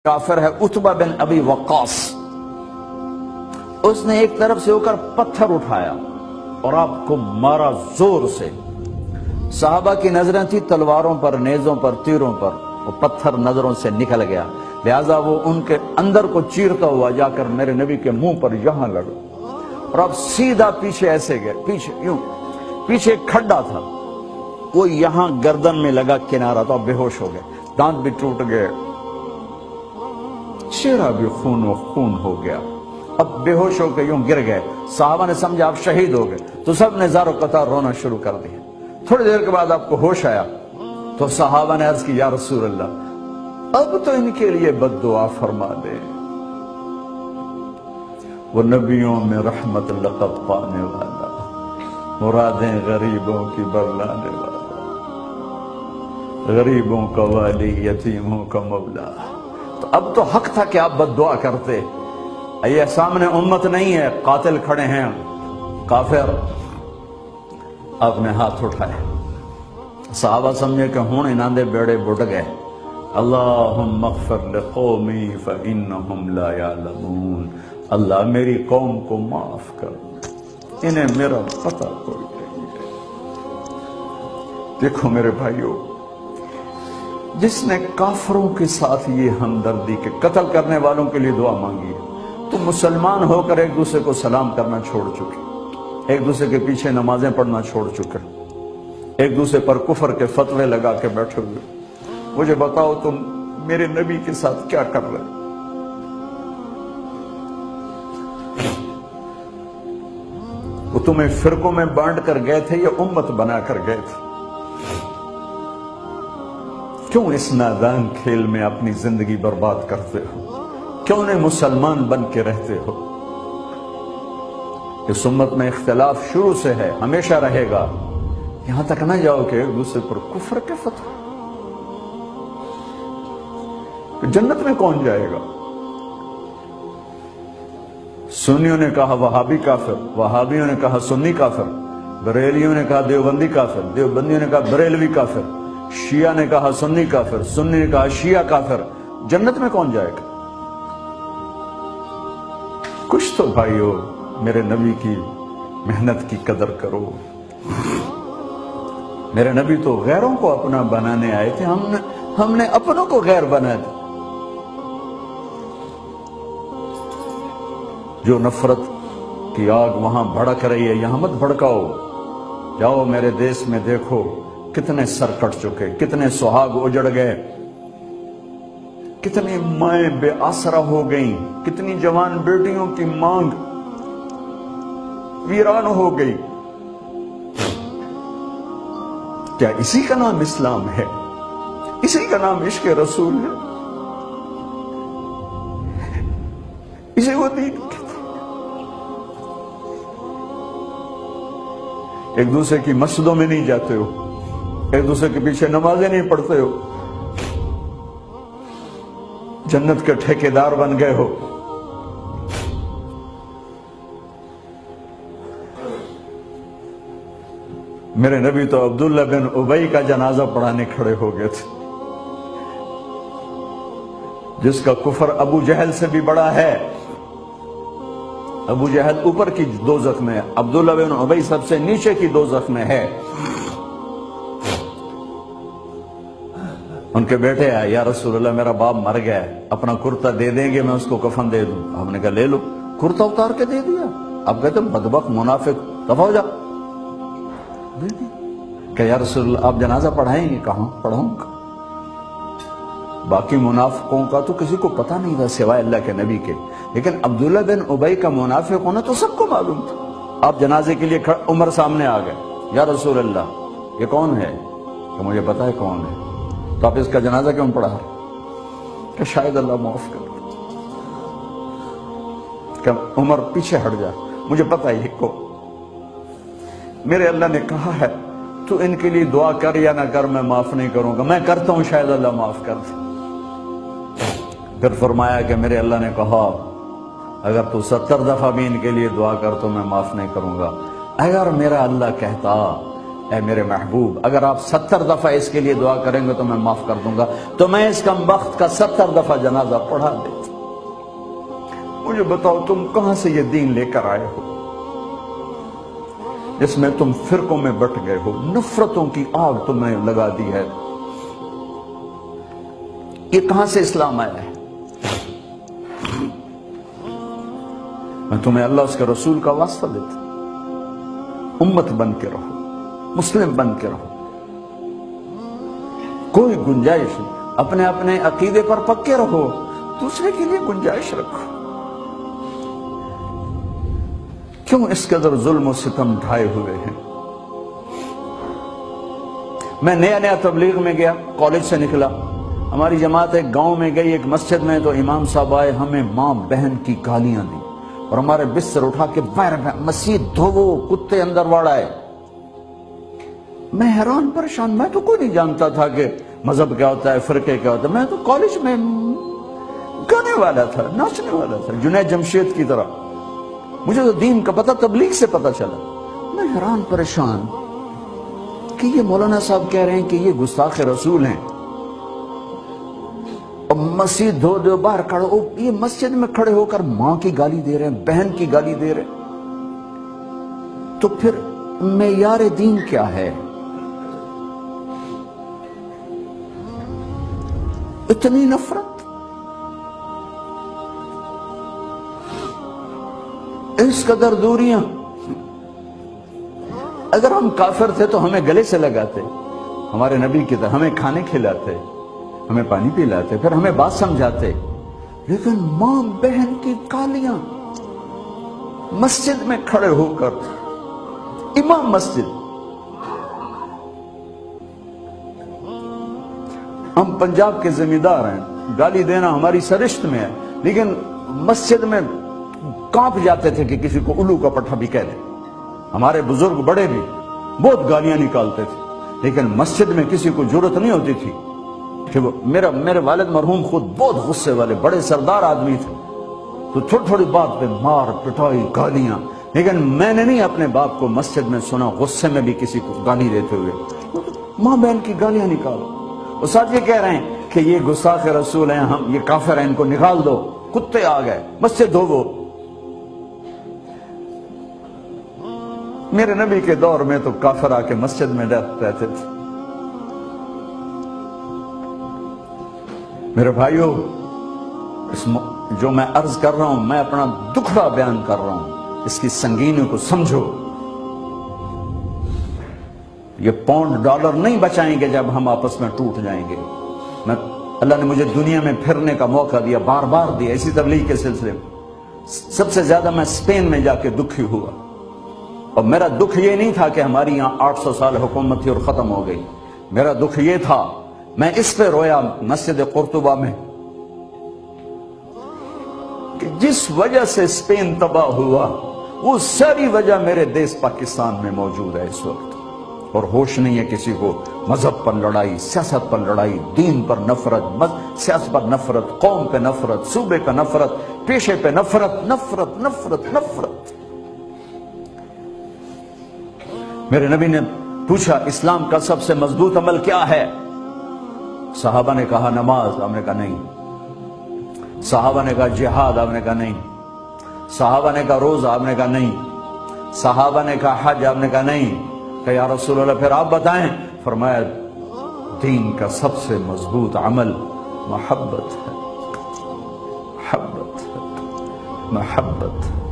کافر ہے عتبہ بن ابی وقاص، اس نے ایک طرف سے ہو کر پتھر اٹھایا اور آپ کو مارا زور سے۔ صحابہ کی نظریں تھی تلواروں پر، نیزوں پر، تیروں پر، وہ پتھر نظروں سے نکل گیا، لہذا وہ ان کے اندر کو چیرتا ہوا جا کر میرے نبی کے منہ پر یہاں لگا، اور اب سیدھا پیچھے ایسے گئے، پیچھے کھڈا تھا، وہ یہاں گردن میں لگا کنارہ، تو اب بے ہوش ہو گئے، دانت بھی ٹوٹ گئے، چہرہ بھی خون و خون ہو گیا، اب بے ہوش ہو کے یوں گر گئے۔ صحابہ نے سمجھا آپ شہید ہو گئے، تو سب نے زار و قطار رونا شروع کر دیا۔ تھوڑی دیر کے بعد آپ کو ہوش آیا تو صحابہ نے عرض کی یا رسول اللہ اب تو ان کے لیے بد دعا فرما دے، وہ نبیوں میں رحمت لقب پانے والا، مرادیں غریبوں کی برلانے والا، غریبوں کا والی، یتیموں کا مولا۔ تو اب تو حق تھا کہ آپ بد دعا کرتے۔ یہ سامنے امت نہیں ہے، قاتل کھڑے ہیں، کافر۔ آپ نے ہاتھ اٹھائے، صحابہ سمجھے کہ ہون انہاں دے بیڑے بڑھ گئے۔ اللہم اغفر لقومی فإنہم لا یعلمون، اللہ میری قوم کو معاف کر، انہیں میرا پتہ کوئی نہیں ہے۔ دیکھو میرے بھائیو، جس نے کافروں کے ساتھ یہ ہمدردی کے قتل کرنے والوں کے لیے دعا مانگی ہے، تو مسلمان ہو کر ایک دوسرے کو سلام کرنا چھوڑ چکے، ایک دوسرے کے پیچھے نمازیں پڑھنا چھوڑ چکے، ایک دوسرے پر کفر کے فتوے لگا کے بیٹھے ہوئے۔ مجھے بتاؤ تم میرے نبی کے ساتھ کیا کر رہے؟ وہ تمہیں فرقوں میں بانٹ کر گئے تھے یا امت بنا کر گئے تھے؟ کیوں اس نادان کھیل میں اپنی زندگی برباد کرتے ہو؟ کیوں نہیں مسلمان بن کے رہتے ہو؟ اس امت میں اختلاف شروع سے ہے، ہمیشہ رہے گا، یہاں تک نہ جاؤ کہ ایک دوسرے پر کفر کے فتوے۔ جنت میں کون جائے گا؟ سنیوں نے کہا وہابی کافر، وہابیوں نے کہا سنی کافر، بریلیوں نے کہا دیوبندی کافر، دیوبندیوں نے کہا بریلوی کافر، شیعہ نے کہا سنی کافر، سنی نے کہا شیعہ کافر۔ جنت میں کون جائے گا؟ کچھ تو بھائیو میرے نبی کی محنت کی قدر کرو۔ میرے نبی تو غیروں کو اپنا بنانے آئے تھے، ہم نے اپنوں کو غیر بنا دیا۔ جو نفرت کی آگ وہاں بھڑک رہی ہے، یہاں مت بھڑکاؤ۔ جاؤ میرے دیس میں دیکھو کتنے سر کٹ چکے، کتنے سہاگ اجڑ گئے، کتنی مائیں بے آسرا ہو گئیں، کتنی جوان بیٹیوں کی مانگ ویران ہو گئی۔ کیا اسی کا نام اسلام ہے؟ اسی کا نام عشق رسول ہے؟ اسے وہ دین کہتے ہیں؟ ایک دوسرے کی مسجدوں میں نہیں جاتے ہو، ایک دوسرے کے پیچھے نمازیں نہیں پڑھتے ہو، جنت کے ٹھیکیدار بن گئے ہو۔ میرے نبی تو عبداللہ بن ابی کا جنازہ پڑھانے کھڑے ہو گئے تھے، جس کا کفر ابو جہل سے بھی بڑا ہے۔ ابو جہل اوپر کی دوزخ میں، عبداللہ بن ابی سب سے نیچے کی دوزخ میں ہے۔ ان کے بیٹے آئے، یا رسول اللہ میرا باپ مر گیا ہے، اپنا کرتا دے دیں گے، میں اس کو کفن دے دوں۔ ہم نے کہا لے لو، کرتا اتار کے دے دیا۔ اب کہتے بدبخت منافق، دفع ہو جا۔ کہ یا رسول اللہ آپ جنازہ پڑھائیں گے؟ کہاں پڑھوں گا؟ باقی منافقوں کا تو کسی کو پتہ نہیں تھا سوائے اللہ کے نبی کے، لیکن عبداللہ بن ابی کا منافق ہونا تو سب کو معلوم تھا۔ آپ جنازے کے لیے عمر سامنے آ گئے، یا رسول اللہ یہ کون ہے؟ کہ مجھے پتا ہے کون ہے، تو آپ اس کا جنازہ کیوں پڑھا رہے؟ کہ شاید اللہ معاف کر۔ کہ عمر پیچھے ہٹ جا، مجھے پتا ہے یہ کو، میرے اللہ نے کہا ہے تو ان کے لیے دعا کر یا نہ کر، میں معاف نہیں کروں گا، میں کرتا ہوں شاید اللہ معاف کر دے۔ پھر فرمایا کہ میرے اللہ نے کہا اگر تو 70 دفعہ بھی ان کے لیے دعا کر تو میں معاف نہیں کروں گا۔ اگر میرا اللہ کہتا اے میرے محبوب اگر آپ 70 دفعہ اس کے لیے دعا کریں گے تو میں معاف کر دوں گا، تو میں اس کم بخت کا 70 دفعہ جنازہ پڑھا دیتا۔ مجھے بتاؤ تم کہاں سے یہ دین لے کر آئے ہو جس میں تم فرقوں میں بٹ گئے ہو، نفرتوں کی آگ تم نے لگا دی ہے، یہ کہاں سے اسلام آیا ہے؟ میں تمہیں اللہ اس کے رسول کا واسطہ دیتا، امت بن کے رہو، مسلم بن کے رہو، کوئی گنجائش نہیں، اپنے اپنے عقیدے پر پکے رہو، دوسرے کے لیے گنجائش رکھو۔ کیوں اس قدر ظلم و ستم ڈھائے ہوئے ہیں؟ میں نیا تبلیغ میں گیا، کالج سے نکلا، ہماری جماعت ایک گاؤں میں گئی، ایک مسجد میں، تو امام صاحب آئے، ہمیں ماں بہن کی گالیاں دی اور ہمارے بستر اٹھا کے باہر مسجد دھوو، کتے اندر واڑ آئے۔ میں حیران پریشان، میں تو کوئی نہیں جانتا تھا کہ مذہب کیا ہوتا ہے، فرقے کیا ہوتا ہے، میں تو کالج میں گانے والا تھا، ناچنے والا تھا، جنید جمشید کی طرح، مجھے تو دین کا پتہ تبلیغ سے پتہ چلا۔ میں حیران پریشان کہ یہ مولانا صاحب کہہ رہے ہیں کہ یہ گستاخ رسول ہیں، اور مسجد دھو دو باہر کھڑے ہو، یہ مسجد میں کھڑے ہو کر ماں کی گالی دے رہے ہیں، بہن کی گالی دے رہے ہیں، تو پھر معیار دین کیا ہے؟ اتنی نفرت، اس قدر دوریاں۔ اگر ہم کافر تھے تو ہمیں گلے سے لگاتے، ہمارے نبی کی طرح ہمیں کھانے کھلاتے، ہمیں پانی پلاتے، پھر ہمیں بات سمجھاتے، لیکن ماں بہن کی گالیاں مسجد میں کھڑے ہو کر، امام مسجد۔ ہم پنجاب کے زمیندار ہیں، گالی دینا ہماری سرشت میں ہے، لیکن مسجد میں کانپ جاتے تھے کہ کسی کو الو کا پٹھا بھی کہہ دیں۔ ہمارے بزرگ بڑے بھی بہت گالیاں نکالتے تھے، لیکن مسجد میں کسی کو جرت نہیں ہوتی تھی کہ میرے والد مرحوم خود بہت غصے والے بڑے سردار آدمی تھے، تو تھوڑی تھوڑی بات پہ مار پٹائی گالیاں، لیکن میں نے نہیں اپنے باپ کو مسجد میں سنا غصے میں بھی کسی کو گالی دیتے ہوئے۔ ماں بہن کی گالیاں نکالو، اور ساتھ یہ کہہ رہے ہیں کہ یہ گستاخ رسول ہیں، ہم یہ کافر ہیں، ان کو نکال دو، کتے آ گئے، مسجد دھوو۔ میرے نبی کے دور میں تو کافر آ کے مسجد میں رہتے تھے۔ میرے بھائیو، جو میں عرض کر رہا ہوں، میں اپنا دکھڑا بیان کر رہا ہوں، اس کی سنگینی کو سمجھو۔ یہ پاؤنڈ ڈالر نہیں بچائیں گے جب ہم آپس میں ٹوٹ جائیں گے۔ اللہ نے مجھے دنیا میں پھرنے کا موقع دیا، بار بار دیا، اسی تبلیغ کے سلسلے میں۔ سب سے زیادہ میں اسپین میں جا کے دکھی ہوا، اور میرا دکھ یہ نہیں تھا کہ ہماری یہاں 800 سال حکومت تھی اور ختم ہو گئی، میرا دکھ یہ تھا، میں اس پہ رویا مسجد قرطبہ میں، کہ جس وجہ سے اسپین تباہ ہوا، وہ ساری وجہ میرے دیس پاکستان میں موجود ہے اس وقت، اور ہوش نہیں ہے کسی کو۔ مذہب پر لڑائی، سیاست پر لڑائی، دین پر نفرت، سیاست پر نفرت، قوم پہ نفرت، صوبے پہ نفرت، پیشے پہ نفرت، نفرت نفرت نفرت۔ میرے نبی نے پوچھا اسلام کا سب سے مضبوط عمل کیا ہے؟ صحابہ نے کہا نماز، آپ نے کہا نہیں۔ صحابہ نے کہا جہاد، آپ نے کہا نہیں۔ صحابہ نے کہا روزہ، آپ نے کہا نہیں۔ صحابہ نے کہا حج، آپ نے کہا نہیں۔ کہ یا رسول اللہ پھر آپ بتائیں؟ فرمایا دین کا سب سے مضبوط عمل محبت ہے، محبت ہے، محبت ہے۔